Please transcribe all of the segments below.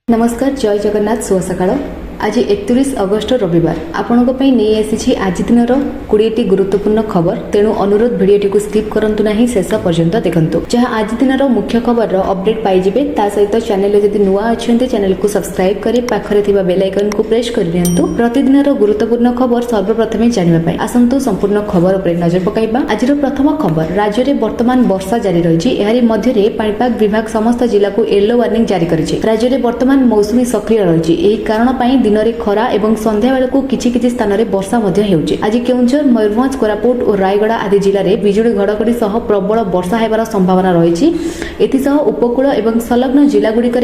नमस्कार जय जगन्नाथ शुभ सकाळ। आज 31 अगस्ट रविवार आपणक नहीं आसी आज दिन 20टी गुरुत्वपूर्ण खबर। तेणु अनुरोध भिडियोटी को स्किप करंतु नहीं शेष पर्यंत देखंतु। जहाँ आज दिन मुख्य खबर अपडेट पाइबे ता सहित चैनल जदि नुआ अच्छे चैनल को सब्सक्राइब करी पाखरे थिबा बेल आइकन को प्रेस कर दियंतु। प्रतिदिन गुरुत्वपूर्ण खबर सर्वप्रथमे जानिबा पई आसंतु संपूर्ण खबर पर नजर पकाइबा। आजिर प्रथम खबर राज्य में वर्तमान वर्षा जारी रही। एहारी मध्य पाणीपाग विभाग समस्त जिला को येलो वार्निंग जारी करिछि। राज्य में वर्तमान मौसुमी सक्रिय रही। एही कारण पई दिन में खरा एवं संध्या बेलू किछि स्थान में वर्षा हेउछि। आज केउंझर मयूरभंज कोरापुट और रायगड़ा आदि जिले में बिजुली घड़घड़ी सह प्रबल वर्षा हेबार संभावना रही। एथिसह उपकूल एवं संलग्न जिलागुड़िक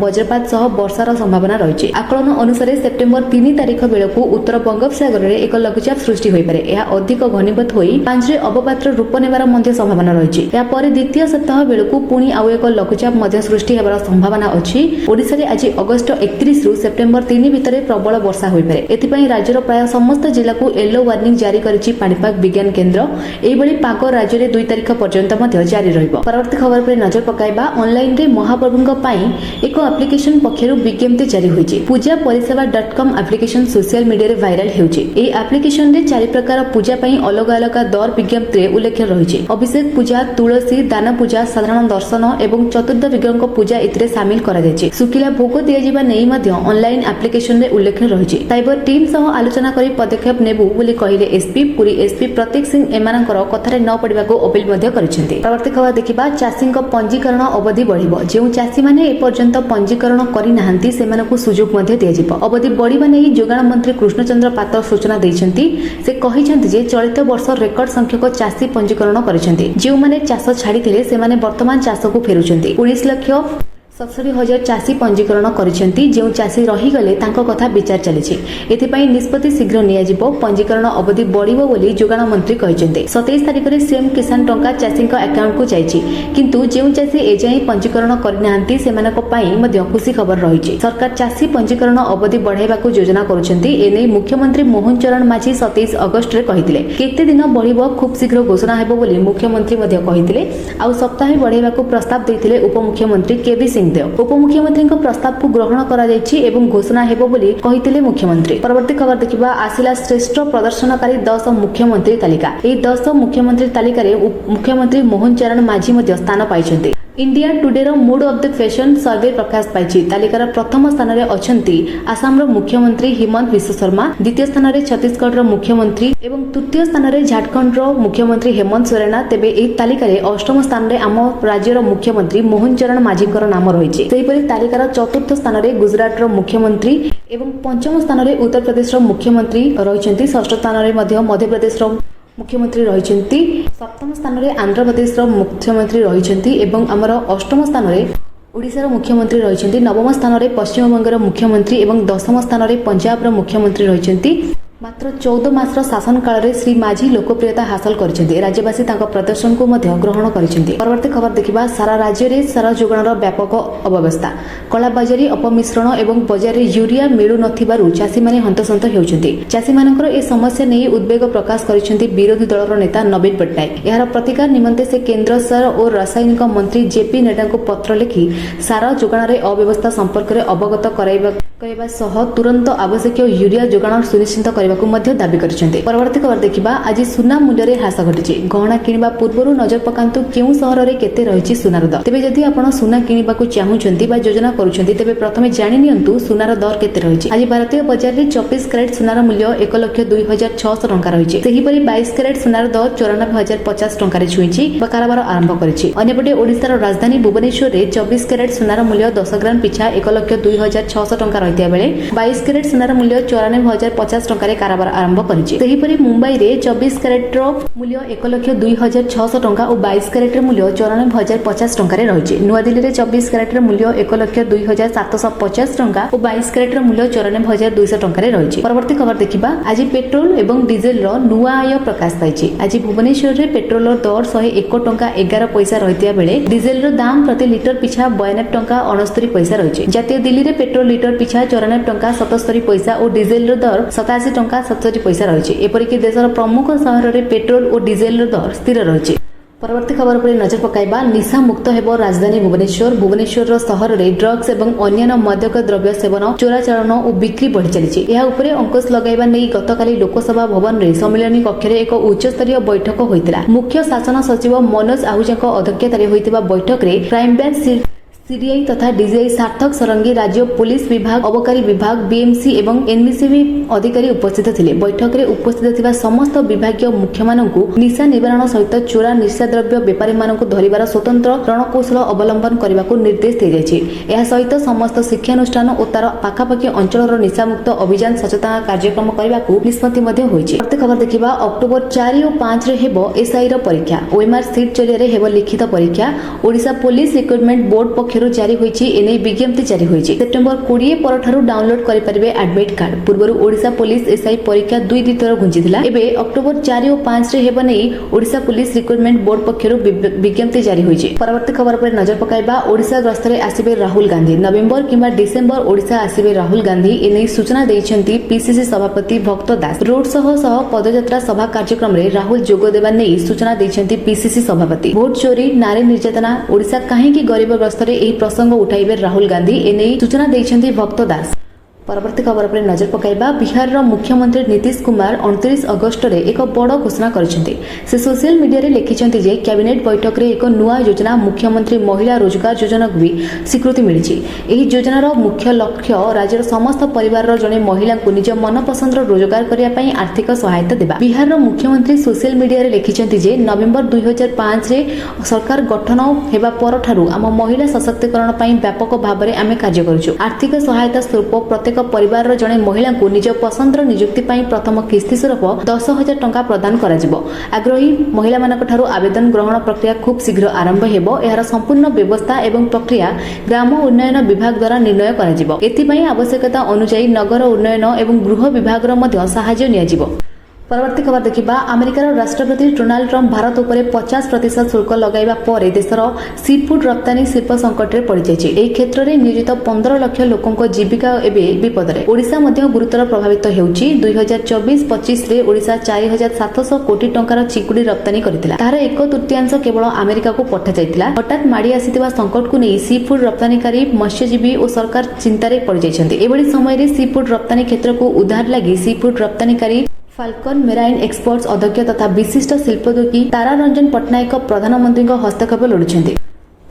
वज्रपात सह वर्षार संभावना रही। आकलन अनुसार सेप्टेम्बर 3 तारिख बेलू उत्तर बंगोपसागर में एक लघुचाप सृष्टि होइपारे। यह अधिक घनीभूत होई 5 अवपात्र रूप नेबार संभावना रही। यापर द्वितीय सप्ताह बेलू पुणी आउ एक लघुचाप सृष्टि हेबार संभावना अछि। ओडिशा रे आज अगस्त 31 रु सेप्टेम्बर 3 भितर प्रबल वर्षा होइपारे। एथिपई राज्यर प्राय समस्त जिला को येलो वार्निंग जारी करिछि पाणीपाग विज्ञान केन्द्र। एइबळी पाग राज्य में 2 तारिख पर्यंत जारी रहिबो। परवर्ती खबर पर नजर पकाइबा। ऑनलाइन रे महाप्रभुंक पई एक एप्लिकेशन पक्षरु विज्ञप्ति जारी होइछि। पूजा परिसेवा .com एप्लिकेशन सोशल मीडिया रे वायरल हेउछि। एई एप्लिकेशन रे 4 प्रकार पूजा पई अलग अलग दर विज्ञप्ति रे उल्लेख रहिछि। अभिषेक पूजा, तुलसी दान पूजा, साधारण दर्शन एवं चतुर्थ विग्रह पूजा एथिरे शामिल करा जायछि। सुकिला भोग दिया जिबा नै ऑनलाइन एप्लिकेशन रे उल्लेख रही। साइबर टीम सह आलोचना करी पदक्षेप नेबु बोली कहिले एसपी। पुरी एसपी प्रतीक सिंह एमानकर कथारे न पड़िबा को अपील करिसेंती। परवर्ती खबर देखिबा। चाषीक पंजीकरण अवधि बढ़िबो। जेउ चाषी माने ए पर्यंत पंजीकरण करि नाहंती सेमानकु सुजोग मध्ये दियाजिबो। अवधि बढ़िबा नै जोगाण मंत्री कृष्णचंद्र पात्र सूचना दैछंती। से कहिसेंती जे चलित वर्ष रेकर्ड संख्यक चाषी पंजीकरण करिसेंती। जेउ माने चाष छाडिथिले सेमाने वर्तमान चाषकु फेरुचंती। 19,67,000 चाषी पंजीकरण करिसेंती। जेउ चाषी रहीगले तांको कथा विचार चलिछि। एथिपई निष्पत्ति शीघ्र नियाजिबो। पंजीकरण अवधि बढ़िबो बोली जोगाण मंत्री कहिसेंती। 27 तारिख रे सीएम किसान टंका चाषीक अकाउंट को जाइछि। किंतु जेउ चाषी एजाई पंजीकरण करिनांती सेमानक पई मध्ये खुशी खबर रहिछि। सरकार चाषी पंजीकरण अवधि बढ़ाइबाकू योजना करुछंती। एनै मुख्यमंत्री मोहन चरण माझी 27 अगस्त रे कहिथिले। केते दिन बढ़िबो खूब शीघ्र घोषणा हेबो बोली मुख्यमंत्री मध्ये कहिथिले। आ सप्ताहे बढ़ाइबाकू प्रस्ताव दैथिले उपमुख्यमंत्री केबी सिंह। उपमुख्यमंत्री प्रस्ताव को ग्रहण करा जायछि एवं घोषणा हेबो बोली कहिथिले मुख्यमंत्री। परवर्ती खबर देखिबा। आसिला श्रेष्ठ प्रदर्शनकारी 10 मुख्यमंत्री तालिका। एई 10 मुख्यमंत्री तालिका रे मुख्यमंत्री मोहन चरण माझी मध्ये स्थान पाइछन्ती। इंडिया टुडे रो mood of the nation survey प्रकाश पाइछि। तालिकार प्रथम स्थान रे अछंती आसाम रो मुख्यमंत्री हिमंत विश्व शर्मा, द्वितीय स्थान रे छत्तीसगढ़ रो मुख्यमंत्री एवं तृतीय स्थान रे झारखंड रो मुख्यमंत्री हेमंत सोरेन। तेबे एई तालिकार अष्टम स्थान रे आम राज्य रो मुख्यमंत्री मोहन चरण माझीकर नाम रहिछि। सेहिपरि तालिकार चतुर्थ स्थान रे गुजरात रो मुख्यमंत्री एवं पंचम स्थान रे उत्तर प्रदेश रो मुख्यमंत्री रहिछन्ती। षष्ठ स्थान रे मध्य प्रदेश रो मुख्यमंत्री रहिछन्ती। सप्तम स्थान रे आंध्र प्रदेश रो मुख्यमंत्री रहिछन्ती एवं हमर अष्टम स्थान रे ओडिशा रो मुख्यमंत्री रहिछन्ती। नवम स्थान रे पश्चिम बंग रो मुख्यमंत्री एवं दशम स्थान रे पंजाब रो मुख्यमंत्री रहिछन्ती। मात्र 14 मास शासन काल रे श्री माझी लोकप्रियता हासिल करिसेंती। राज्यवासी तांको प्रदर्शन को मध्य ग्रहण करिसेंती। परवर्ती खबर देखिबा। सारा राज्य रे सारा जोगाणर व्यापक अव्यवस्था, कलाबाजारी, अपमिश्रण एवं बजार रे यूरिया मिलु नथिबारु चाषी माने हंतसंत हेउचंती। चाषी मानकर ए समस्या नै उद्वेग प्रकाश करिसेंती विरोधी दलर नेता नवीन पट्टनायक। यार प्रतिकार निमंते से केंद्र सार और रासायनिक मंत्री जेपी नड्डा को पत्र लिखि सारा जोगाण रे अव्यवस्था संपर्क रे अवगत कराइबा सह तुरंत आवश्यक यूरिया जोगाण सुनिश्चित करबाकू मध्य दाबी करिसेंती। परवर्ती खबर देखिबा। आज सुना मूल्य रे ह्रास घटिछि। गहना किनिबा पूर्वरु नजर पकांतु केउ शहर रे केते रहिछि सुनार दर। तेबे जदि आपण सुना किनिबाकू चाहुचंती बा योजना करूचंती तेबे प्रथमे जानि नियंतु सुनार दर केते रहिछि। आज भारतीय बाजार रे 24 कैरेट सुनार मूल्य 1,02,600 टंका रहिछि। सेहिपरि 22 कैरेट सुनार दर 94,050 टंका रे छुइछि बा कारोबार आरंभ करिछि। अन्यपटे ओडिशार राजधानी भुवनेश्वर रे 24 कैरेट सुनार मूल्य 10 ग्राम पिछा 1,02,600 टंका रहितिया बेले 22 कैरेट सुनार मूल्य 94,050 टंका रे कारोबार आरंभ करिछि। सेहिपरि मुंबई रे 24 कैरेट रो मूल्य 1,02,600 टंका और 22 कैरेट रो मूल्य 94,050 टंका रे रहिछि। नुआ दिल्ली रे 24 कैरेट रो मूल्य 1,02,750 टंका और 22 कैरेट रो मूल्य 94,200 टंका रे रहिछि। परवर्ती खबर देखिबा। आज पेट्रोल एवं डीजेल रो नुआ आय प्रकाश पाइछि। आज भुवनेश्वर रे पेट्रोल रो दर 101 टंका 11 पैसा रहितिया बेले डीजेल रो दाम प्रति लिटर पिछा 92 टंका 69 पैसा रहिछि। जातीय दिल्ली रे पेट्रोल लिटर पिछा 94 टंका 77 पैसा और डीजेल रो दर 87 टंका 70 पैसा रहिछि। एपरिक देशर प्रमुख शहर रे पेट्रोल और डीजेल रो दर स्थिर रहिछि। परवर्ती खबर पर नजर पकाइबा निशा मुक्त हेबो राजधानी भुवनेश्वर सहर में ड्रग्स एवं अन्य मादक द्रव्य सेवन चोराचालन और बिक्री बढ़ी चली यह उपरे अंकुश लगाइबा नहीं गतकाली लोकसभा भवन में सम्मिलनी कक्ष में एक उच्चस्तरीय बैठक होइतिला। मुख्य शासन सचिव मनोज आहूजा अध्यक्षतार होइतिबा बैठक में क्राइमब्रांच सीडीआई तथा डीजीआई सार्थक सरंगी राज्य पुलिस विभाग अबकारी विभाग बीएमसी एवं एनबीसीबी अधिकारी उपस्थित थिले। बैठक में उपस्थित थिबा समस्त विभागीय मुख्य मानकु निशा निवारण सहित चोरा निशा द्रव्य बेपारी मानकु धरिबार स्वतंत्र रणकौशल अवलंबन करने निर्देश दी जायछि। एहा सहित समस्त शिक्षानुष्ठान और तार पाखापाखि अंचल निशामुक्त अभियान सचेतना कार्यक्रम करने निष्पत्ति मध्ये होइछि। खबर देखिबा अक्टोबर 4 और 5 रे हेबो एसआई रो परीक्षा। ओएमआर सीट जरिए हेबो लिखित परीक्षा। ओडिशा पुलिस रिक्रुटमेंट बोर्ड पक्षरु जारी होइछि। एनै विज्ञप्ति जारी होइछि। सेप्टेम्बर 20 परठारु डाउनलोड करि परिबे एडमिट कार्ड। पूर्वरु ओडिशा पुलिस एसआई परीक्षा 2 थर घुंचिथिला। एबे अक्टोबर 4 और 5 रे हेबो नै ओडिशा पुलिस रिक्रुटमेंट बोर्ड पक्षरु विज्ञप्ति जारी होइछि। परवर्ती खबर पर नजर पकाइबा ओडिशा गस्तरे आसिबे राहुल गांधी। नवेम्बर किंबा डिसेम्बर ओडिशा आसिबे राहुल गांधी एनै सूचना दैछन्ती पीसीसी सभापति भक्त दास। रोड सह पदयात्रा सभा कार्यक्रम रे राहुल जोग देबा नै सूचना दैछन्ती पीसीसी सभापति। भोट चोरी नारी निर्यातना ओडिशा काहेकि गरीब गस्तरे एही प्रसंग उठाइबे राहुल गांधी एनै सूचना दैछन्ती भक्त दास। परवर्ती खबर पर नजर पकाइबा बिहार मुख्यमंत्री नीतीश कुमार 29 अगस्ट रे एक बड़ घोषणा करिसेंती। से सोशल मीडिया रे लिखिसेंती जे कैबिनेट बैठक रे एक नुआ योजना मुख्यमंत्री महिला रोजगार योजना को भी स्वीकृति मिली। एही योजनार मुख्य लक्ष्य राज्यर समस्त परिवार जने महिला को निज मनपसंद रोजगार करिया पई आर्थिक सहायता देबा। बिहार मुख्यमंत्री सोशल मीडिया रे लिखिसेंती जे नवेम्बर 2005 रे सरकार गठन हेबा परठारु आम महिला सशक्तिकरण पई व्यापक भाव में आमे कार्य करूछु। आर्थिक सहायता स्वरूप प्रत्येक परिवार जने महिला को निज पसंदर नियुक्ति पाई प्रथम किस्ती स्वरूप 10,000 टंका प्रदान कराजिबो। आग्रही महिला मानक ठारू आवेदन ग्रहण प्रक्रिया खूब शीघ्र आरंभ हेबो। एहार संपूर्ण व्यवस्था एवं प्रक्रिया ग्राम उन्नयन विभाग द्वारा निर्णय कराजिबो। एथिपाई आवश्यकता अनुसार नगर उन्नयन एवं गृह विभाग मध्य सहायता नियाजिबो। परवर्ती खबर देखिबा अमेरिकार राष्ट्रपति डोनाल्ड ट्रम्प भारत उपरे 50% शुल्क लगाइबा परे देशर सी फूड रप्तानी शिल्प संकट रे पड़ी जायछि। एही क्षेत्र रे नियोजित 15 लाख लोकंक जीविका एबे विपद रे। ओडिशा मध्य गुरुतर प्रभावित हेउछि। 2024-25 रे ओडिशा 4700 कोटी टंकार चिकुडी रप्तानी करथिला। तार 1/3 केवल अमेरिका को पठा जायथिला। हठात माडी आसीथिबा संकट को नै सी फूड रप्तानीकारी मत्स्यजीवी और सरकार चिंता रे पड़ी जायछन्ति। एबोली समय रे सी फूड रप्तानी क्षेत्र को उद्धार लागि sea food रप्तानीकारी falcon marine exports अध्यक्ष तथा विशिष्ट शिल्पोद्योगी तारा रंजन पट्टनायक प्रधानमंत्री हस्तक्षेप लोड़िछन्ति।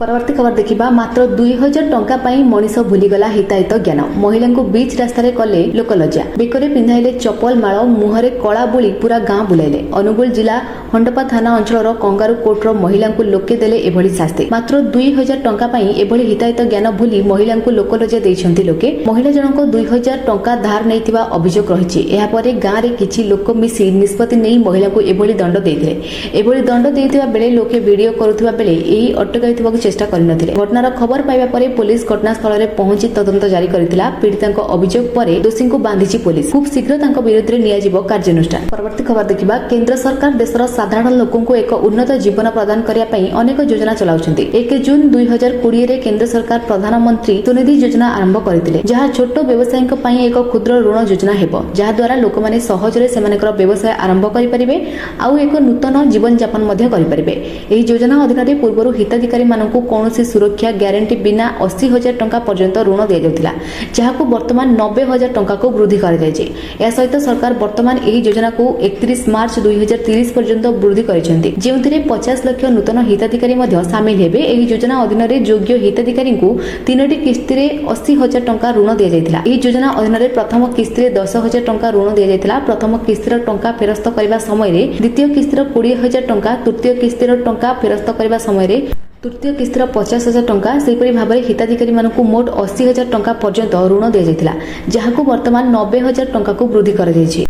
परवर्ती खबर देखिबा मात्र 2000 टंका पाई मनीष भूलीगला हिताहित ज्ञान। महिला को बीच रास्ता कले लोकलज्जा। बेकरे पिंधाइले चपल माल मुहरे कला बोली पूरा गाँ बुलाइले। अनुगुल जिला हंडपा थाना अंचल कंगारू कोर्टर महिला को लोके देले एभली शास्ति। मात्र 2000 टंका पाई एभली हिताहित ज्ञान भूली महिला को लोकलज्जा दैछन्ति लोके। महिला जनक 2000 टंका धार नैथिबा अभियोग रहिछि। एहा परे गाँ रे किछि लोक मिसी निष्पत्ति नै महिला को एभली दंड दैथिले। एभली दंड दैथिबा बेले लोके वीडियो करुथिबा बेले एही अटकाइथिबा चेष्टा करनथिले। घटनार खबर पाइबा परे पुलिस घटनास्थल रे पहुंची तदंत जारी करथिला। पीड़ितांक अभियोग परे दोषी को बांधिछि पुलिस। खूब शीघ्र तांक विरुद्ध रे नियाजिबो कार्यानुष्ठान। परवर्ती खबर देखिबा केंद्र सरकार देशर साधारण लोकन को एक उन्नत जीवन प्रदान करिया पई अनेक योजना चलाउछन्ति। 1 जून 2020 रे केंद्र सरकार प्रधानमंत्री स्वनिधि योजना आरंभ करथिले। जहा छोट व्यवसायीक पई एक क्षुद्र ऋण योजना हेबो। जहा द्वारा लोकमाने सहज रे सेमानकर व्यवसाय आरंभ करि परिबे आउ एक नूतन जीवन यापन मध्ये करि परिबे। एही योजना अधीन रे पूर्वरु हिताधिकारी मानकु कौनसी सुरक्षा ग्यारंटी बिना 80,000 टंका पर्यंत ऋण दिया जाउथिला। जहाकु वर्तमान 90,000 टंका को वृद्धि कर जायछि। या सहित सरकार वर्तमान एही योजना को 31 मार्च 2030 पर्यंत वृद्धि करिसेंति। जेउथिरे 50 लाख नूतन हिताधिकारी मध्ये शामिल हेबे। एही योजना अधीन रे योग्य हिताधिकारी को 3टी किस्ती रे 80,000 टंका ऋण दिया जायथिला। एही योजना अधीन रे प्रथम किस्ती रे 10,000 टंका ऋण दिया जायथिला। प्रथम किस्ती रो टंका फेरस्त करबा समय रे द्वितीय किस्ती रो 20,000 टंका, तृतीय किस्ती रो टंका फेरस्त करबा समय रे तृतीय किस्तीर 50,000 टंका। सेपरी भाव में हिताधिकारी मानकु मोट 80,000 टंका पर्यंत ऋण दिया जायथिला। जहाकु वर्तमान 90,000 टंका को वृद्धि कर जायछि।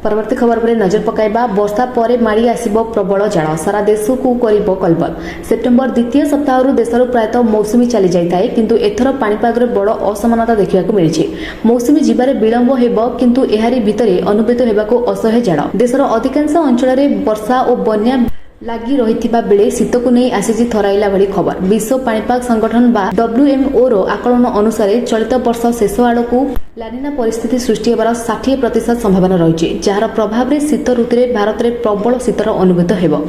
परवर्ती खबर पर नजर पकाइबा वर्षा परे माड़ी आसिबो प्रबल जाड़। सारा देश को करिबो कलबल। सेप्टेम्बर द्वितीय सप्ताह देशर प्रायतः मौसुमी चली जाइए किंतु एथर पाणीपाग बड़ असमानता देखा मिली। मौसुमी जीवार विलंब हेबो किंतु एहारी भितरे अनुभूत हेबाको असह्य जाड़। देशर अधिकांश अंचल में वर्षा और बन्या लगी रही बेले शीत को नहीं आसी थराइला भली खबर। विश्व पाणीपाग संगठन बा WMO रो आकलन अनुसार चलित वर्ष शेष आड़ को लानिना परिस्थिति सृष्टि होबार 60% संभावना रही, जार प्रभाव में शीत ऋतु में भारत में प्रबल शीतर अनुभूत हेबो।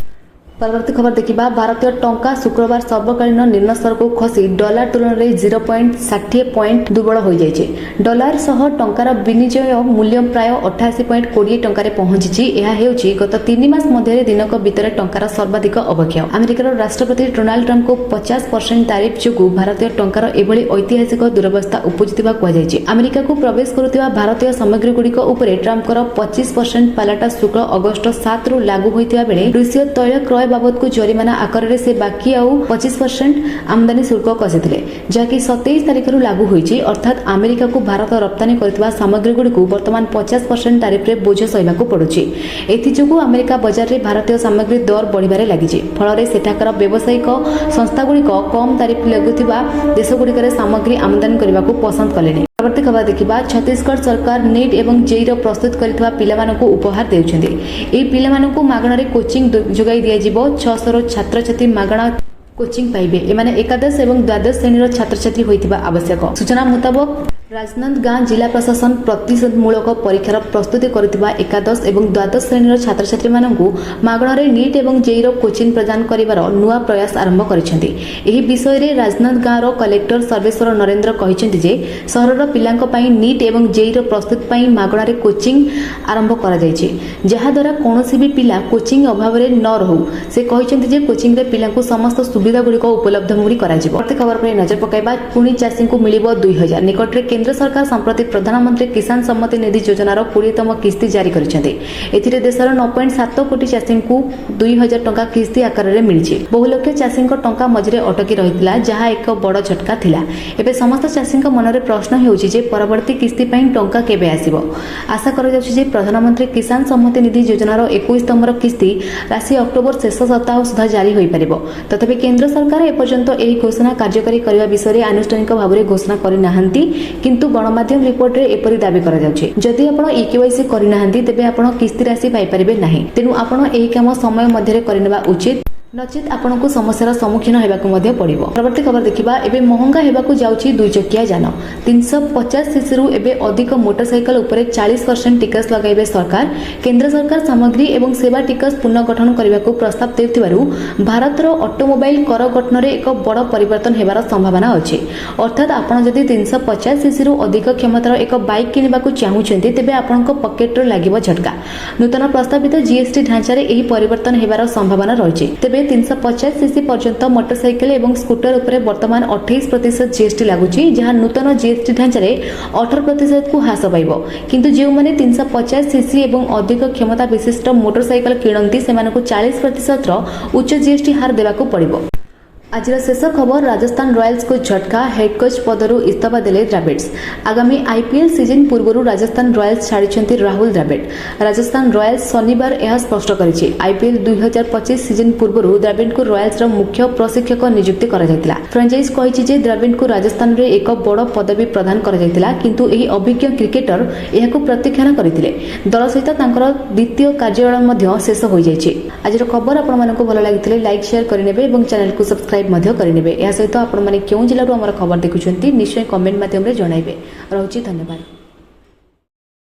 परवर्ती खबर देखिबा भारतीय टंका शुक्रवार सर्वकालीन निम्न स्तर को खसी डॉलर तुलन में 0.60 पॉइंट दुर्बल हो जाइए। डॉलर सह टंकार विनिमय मूल्य प्राय 88.20 टंकार पहुंची। यह हेउची गत 3 मास मध्य दिनक भितर टंकार सर्वाधिक अवक्षय। अमेरिकार राष्ट्रपति डोनाल्ड ट्रंप को 50% तारिफ जोगु भारतीय टंकार एभली ऐतिहासिक दुरवस्था उपजिथिबा कुहाଯାଇଛି। अमेरिका को प्रवेश करुथिबा भारतीय सामग्री गुड़िक उपरे ट्रंपकर 25% पालाटा शुल्क अगस्त 7 रु लागू होइतिबा बेले रूसीय तैल क्रय बाबद को जरिमाना आकाରରେ से बाकी आउ 25% आमदानी शुल्क कसिथिले, जहाँकि 27 तारिख रु लागू होइछि। अर्थात अमेरिका को भारत रप्तानी करथिबा सामग्री गुड़िक वर्तमान 50% तारिफ रे बोझ सहिबाकू पड़ुछि। एथिजोगु अमेरिका बजार रे भारतीय सामग्री दर बढ़िबारे लागिछि। फଳରେ सेठाकर व्यावसायिक संस्था गुड़िक कम तारिफ लागुथिबा देश गुड़िकरे सामग्री आमदानी करबाकू पसंद कलेनि। परवर्ती खबर देखिबा छत्तीसगढ़ सरकार नीट एवं जेईर प्रस्तुत करथिबा पिलामानकू उपहार देउछन्ति। एई पिलामानकू मागणारे कोचिंग जोगाई दिया जिवो। 600 छात्र छात्री मागणा कोचिंग पाइबे। एमाने एकादश एवं द्वादश श्रेणीर छात्र छात्री होइतिबा आवश्यक। सूचना मुताबक राजनांदगांव जिला प्रशासन प्रतिशोधमूलक परीक्षार प्रस्तुति करथिबा एकादश एवं द्वादश श्रेणीर छात्र छात्री मानकू मागणारे नीट एवं जेईर कोचिंग प्रदान करिवार नुआ प्रयास आरंभ करिसेंति। एही विषय रे राजनांदगांव कलेक्टर सर्वेश्वर नरेंद्र कहिसेंति जे सहरर पिलांक पई नीट एवं जेईर प्रस्तुति पई मागणारे कोचिंग आरंभ करा जायछि, जहा द्वारा कोनोसी भी पिला कोचिंग अभाव रे न रहू। से कहिसेंति जे कोचिंग रे पिलांकू समस्त सुविधा गुड़िक उपलब्ध मुड़ी करा जिवो। खबर पर नजर पकाइबा पुणी चाषी को मिलिबो 2000। निकटरे केंद्र सरकार संप्रति प्रधानमंत्री किसान सम्मति निधि योजनार 20तम किस्ती जारी करिसेंति। एथिरे देशर 9.7 कोटी चाषी को 2000 टंका किस्ती आकार रे मिलिछि। बहु लक्ष चाषी टंका मझिरे अटकी रहितला, जहा एक बड़ झटका थिला। एबे समस्त चाषी मनरे प्रश्न हेउछि जे परवर्ती किस्ती पई टंका केबे आसीबो। आशा करा जाउछि जे प्रधानमंत्री किसान सम्मति निधि योजनार 21तम किस्ती राशि अक्टोबर शेष सप्ताह सुधा जारी होई परिबो। तथापि केंद्र सरकार एपर्यंत एही घोषणा कार्यकारी करबा विषय आनुष्ठानिक भाव में घोषणा करिनाहांती, किंतु गणमाध्यम रिपोर्ट रे एपरि दाबी करा जाउछि। जदि आपण ईकेवाईसी करिनाहांती तेबे आपण किस्ती राशि पाई परिबे नाही। तेनु आपण एही काम समय मध्ये करिनेबा उचित, नचित आपनको समस्यार सम्मुखीन हेबाकू मध्ये पड़िबो। परवर्ती खबर देखिबा एबे महंगा हेबाकू जाउछि 2 चकिया जान। 350 सीसी रु एबे अधिक मोटरसाइकल उपरे 40% टिकस लगाइबे सरकार। केंद्र सरकार सामग्री एवं सेवा टिकस पुनर्गठन करबाकू प्रस्ताव देउथिबारु भारतर ऑटोमोबाइल कर गठन रे एक बड़ परिवर्तन हेबार संभावना अछि। अर्थात आपण जदि 350 सीसी रु अधिक क्षमतार एक बाइक किनिबाकू चाहुछन्ती तेबे आपनको पॉकेट रे लागिबो झटका। नूतन प्रस्तावित जीएसटी ढांचा रे एही परिवर्तन हेबार संभावना रहिछि। तेबे 350 सीसी पर्यंत मोटरसाइकेल एवं स्कूटर उपरे वर्तमान 28% जीएसटी लागुची, जहां नूतन जीएसटी ढांचा रे 18% को ह्रास पाइबो। किंतु जे माने 350 सीसी एवं अधिक क्षमता विशिष्ट मोटरसाइकेल किणंती सेमानकू 40% रो उच्च जीएसटी हार देबाकू पड़िबो। आज शेष खबर राजस्थान रॉयल्स को झटका। हेड कोच पदरु इस्तीफा देले द्रविड़। आगामी आईपीएल सीजन पूर्व राजस्थान रॉयल्स छाड़ी राहुल द्रविड़। राजस्थान रॉयल्स शनिवार यह स्पष्ट करिछि। आईपीएल 2025 सीजन पूर्व द्रविड़ को रॉयल्स मुख्य प्रशिक्षक नियुक्ति करा जायतिला। फ्रांचाइज कहिछि जे द्रविड़ को राजस्थान रे एक बड़ पदवी प्रदान करा जायतिला, किंतु एही अभिज्ञ क्रिकेटर एहाकू प्रत्याख्यान करथिले। दल सहित तांकर द्वितीय कार्यकाल मध्ये शेष होई जायछि। आज खबर आपण मानकू भल लागिथिले लाइक शेयर करिनेबे एवं चैनल को सब्सक्राइब मध्य करिनेबे। या सहित आपण माने केउ जिल्लारू हमर खबर देखुछन्ती निश्चय कमेंट माध्यम रे जणाइबे। रहउछि धन्यवाद।